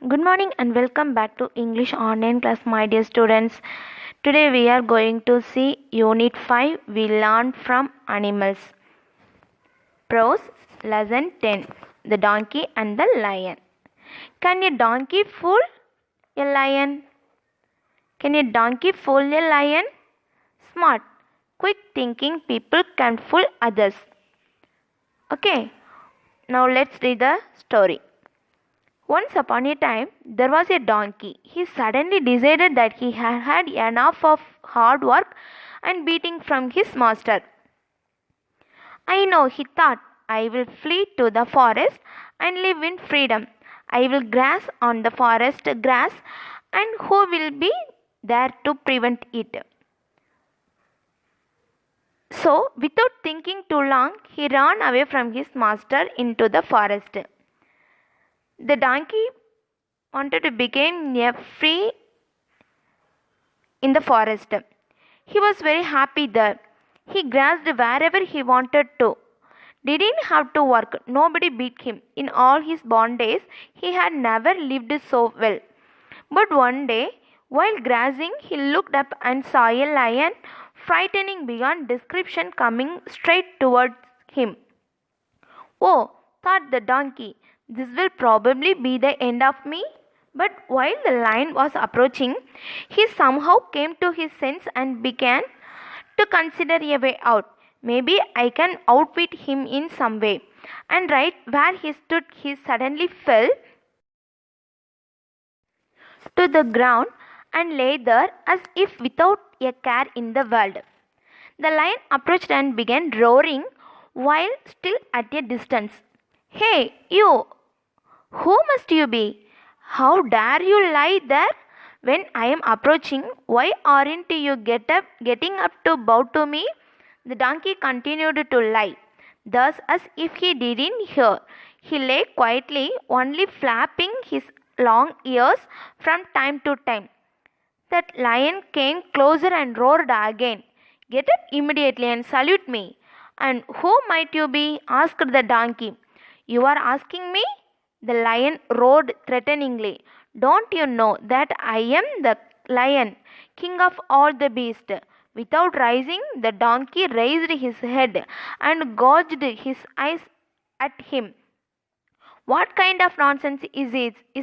Good morning and welcome back to English online class, my dear students. Today we are going to see Unit 5. We learn from animals. Prose Lesson 10. The Donkey and the Lion. Can a donkey fool a lion? Can a donkey fool a lion? Smart, quick thinking people can fool others. Okay, now let's read the story. Once upon a time, there was a donkey. He suddenly decided that he had had enough of hard work and beating from his master. I know, he thought, I will flee to the forest and live in freedom. I will grass on the forest grass, and who will be there to prevent it? So, without thinking too long, he ran away from his master into the forest. The donkey wanted to begin a free in the forest. He was very happy there. He grazed wherever he wanted to. Didn't have to work. Nobody beat him. In all his born days, he had never lived so well. But one day, while grazing, he looked up and saw a lion, frightening beyond description, coming straight towards him. Oh, thought the donkey, this will probably be the end of me. But while the lion was approaching, he somehow came to his senses and began to consider a way out. Maybe I can outwit him in some way. And right where he stood, he suddenly fell to the ground and lay there as if without a care in the world. The lion approached and began roaring while still at a distance. Hey, you! Who must you be? How dare you lie there when I am approaching? Why aren't you getting up to bow to me? The donkey continued to lie, thus as if he didn't hear. He lay quietly, only flapping his long ears from time to time. That lion came closer and roared again. Get up immediately and salute me. And who might you be? Asked the donkey. You are asking me? The lion roared threateningly. Don't you know that I am the lion, king of all the beasts? Without rising, the donkey raised his head and gouged his eyes at him. What kind of nonsense is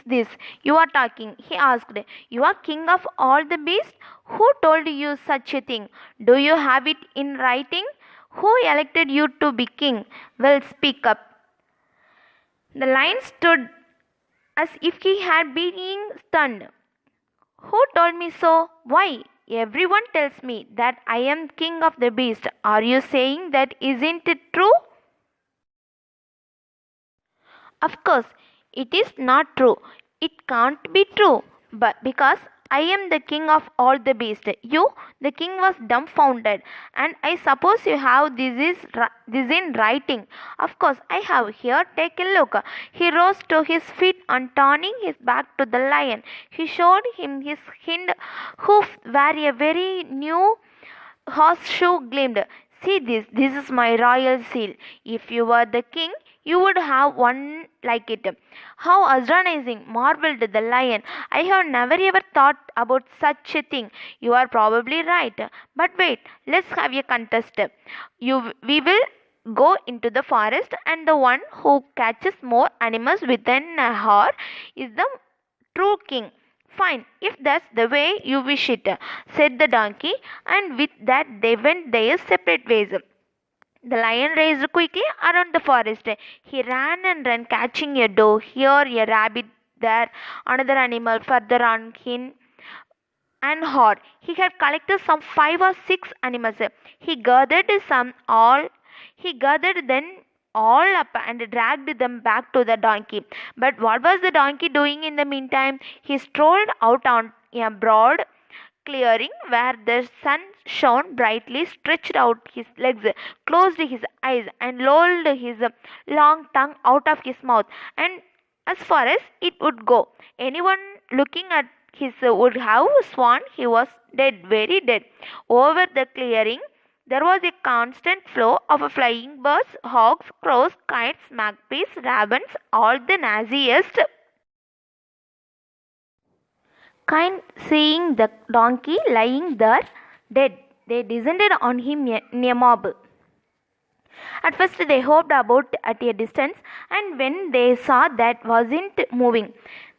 this you are talking? He asked. You are king of all the beasts? Who told you such a thing? Do you have it in writing? Who elected you to be king? Well, speak up. The lion stood as if he had been stunned. Who told me so? Why? Everyone tells me that I am king of the beasts. Are you saying that isn't it true? Of course, it is not true. It can't be true. But because I am the king of all the beasts. You, the king, was dumbfounded. And I suppose you have this in writing. Of course, I have. Here, take a look. He rose to his feet and turning his back to the lion, he showed him his hind hoofs where a very new horseshoe gleamed. See this, this is my royal seal. If you were the king, you would have one like it. How astonishing, marveled the lion. I have never ever thought about such a thing. You are probably right. But wait, let's have a contest. We will go into the forest, and the one who catches more animals within an hour is the true king. Fine, if that's the way you wish it, said the donkey, and with that they went their separate ways. The lion raced quickly around the forest. He ran and ran, catching a doe, here a rabbit, there another animal, further on hin and hor. He had collected some 5 or 6 animals. He gathered some all. He gathered them all up and dragged them back to the donkey. But what was the donkey doing in the meantime? He strolled out on a broad clearing where the sun shone brightly, stretched out his legs, closed his eyes, and lolled his long tongue out of his mouth. And as far as it would go, anyone looking at his would have sworn he was dead, very dead. Over the clearing, there was a constant flow of flying birds, hawks, crows, kites, magpies, ravens, all the nastiest Seeing the donkey lying there dead, they descended on him in a mob. At first they hoped about at a distance, and when they saw that wasn't moving,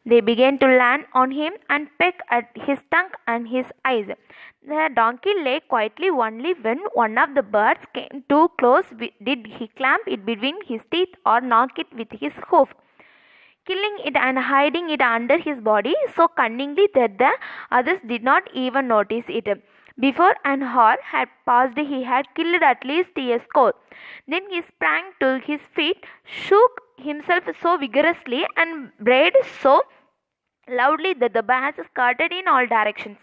they began to land on him and peck at his tongue and his eyes. The donkey lay quietly, only when one of the birds came too close did he clamp it between his teeth or knock it with his hoof, killing it and hiding it under his body so cunningly that the others did not even notice it. Before an hour had passed, he had killed at least a score. Then he sprang to his feet, shook himself so vigorously, and brayed so loudly that the bats scattered in all directions.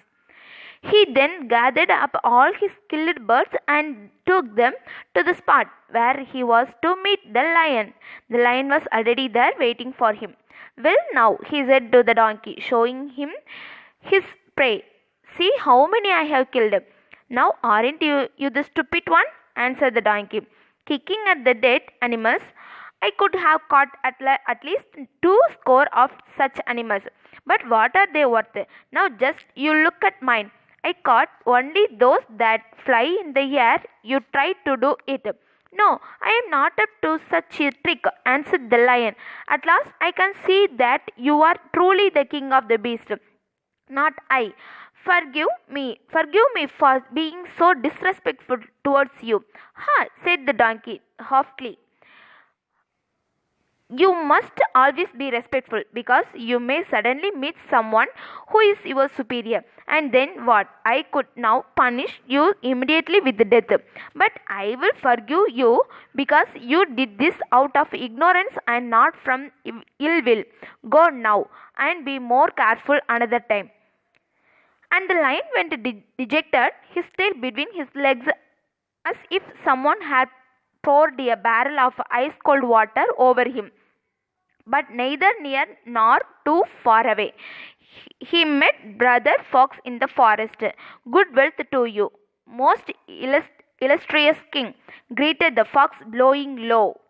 He then gathered up all his killed birds and took them to the spot where he was to meet the lion. The lion was already there waiting for him. Well, now, he said to the donkey, showing him his prey, see how many I have killed. Now, aren't you the stupid one? Answered the donkey. Kicking at the dead animals, I could have caught at least 2 score of such animals. But what are they worth? Now just you look at mine. I caught only those that fly in the air. You try to do it. No, I am not up to such a trick, answered the lion. At last I can see that you are truly the king of the beasts, not I. Forgive me for being so disrespectful towards you. Ha, said the donkey softly. You must always be respectful, because you may suddenly meet someone who is your superior, and then what? I could now punish you immediately with death. But I will forgive you because you did this out of ignorance and not from ill will. Go now and be more careful another time. And the lion went dejected, his tail between his legs, as if someone had poured a barrel of ice cold water over him. But neither near nor too far away. He met Brother Fox in the forest. Good wealth to you, most illustrious king, greeted the fox, blowing low.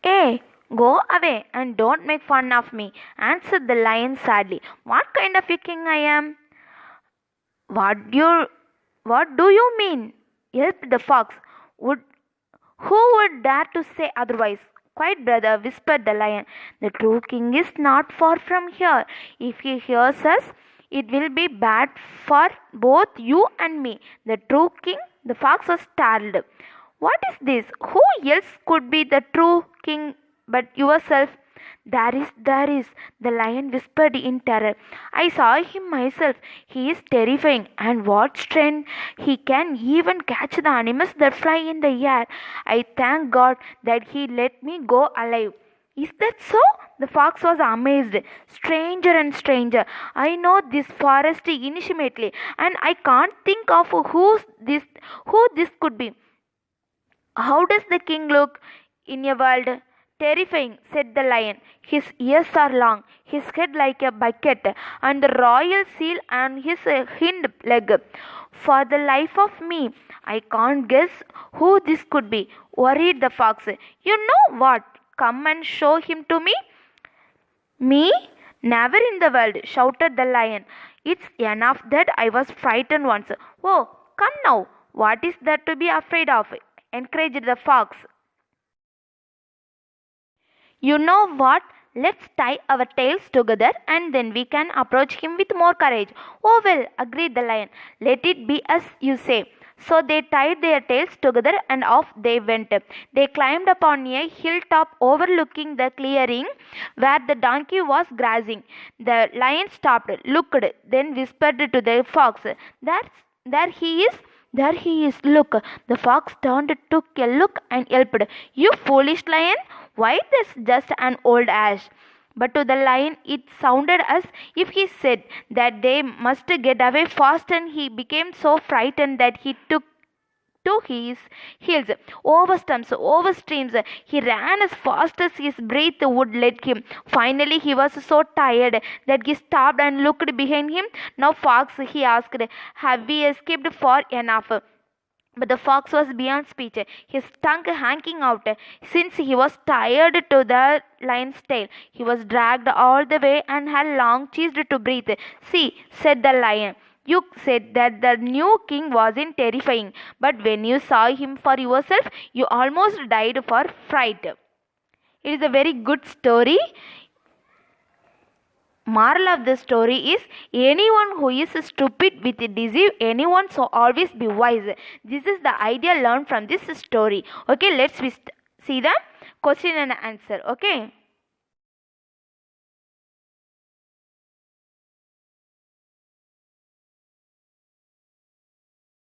Hey, go away and don't make fun of me, answered the lion sadly. What kind of a king I am? What do you mean? Yelped the fox. Who would dare to say otherwise? Quiet, brother, whispered the lion. The true king is not far from here. If he hears us, it will be bad for both you and me. The true king? The fox was startled. What is this? Who else could be the true king but yourself? There is, the lion whispered in terror. I saw him myself. He is terrifying, and what strength! He can even catch the animals that fly in the air. I thank God that he let me go alive. Is that so? The fox was amazed. Stranger and stranger. I know this forest intimately, and I can't think of who this could be. How does the king look in a world? Terrifying, said the lion. His ears are long, his head like a bucket, and the royal seal on his hind leg. For the life of me, I can't guess who this could be, worried the fox. You know what? Come and show him to me. Me? Never in the world, shouted the lion. It's enough that I was frightened once. Oh, come now. What is there to be afraid of? Encouraged the fox. You know what? Let's tie our tails together and then we can approach him with more courage. Oh well, agreed the lion. Let it be as you say. So they tied their tails together and off they went. They climbed upon a hilltop overlooking the clearing where the donkey was grazing. The lion stopped, looked, then whispered to the fox, There he is. There he is, look. The fox turned, took a look and yelped, You foolish lion, why this just an old ash? But to the lion it sounded as if he said that they must get away fast, and he became so frightened that he took to his heels. Over stumps, over streams, he ran as fast as his breath would let him. Finally, he was so tired that he stopped and looked behind him. Now, fox, he asked, Have we escaped far enough? But the fox was beyond speech, his tongue hanging out, since he was tied to the lion's tail. He was dragged all the way and had long ceased to breathe. "See," said the lion, "you said that the new king wasn't terrifying, but when you saw him for yourself, you almost died for fright." It is a very good story. Moral of the story is, anyone who is stupid will deceive anyone, so always be wise. This is the idea learned from this story. Okay, let's see the question and answer. Okay.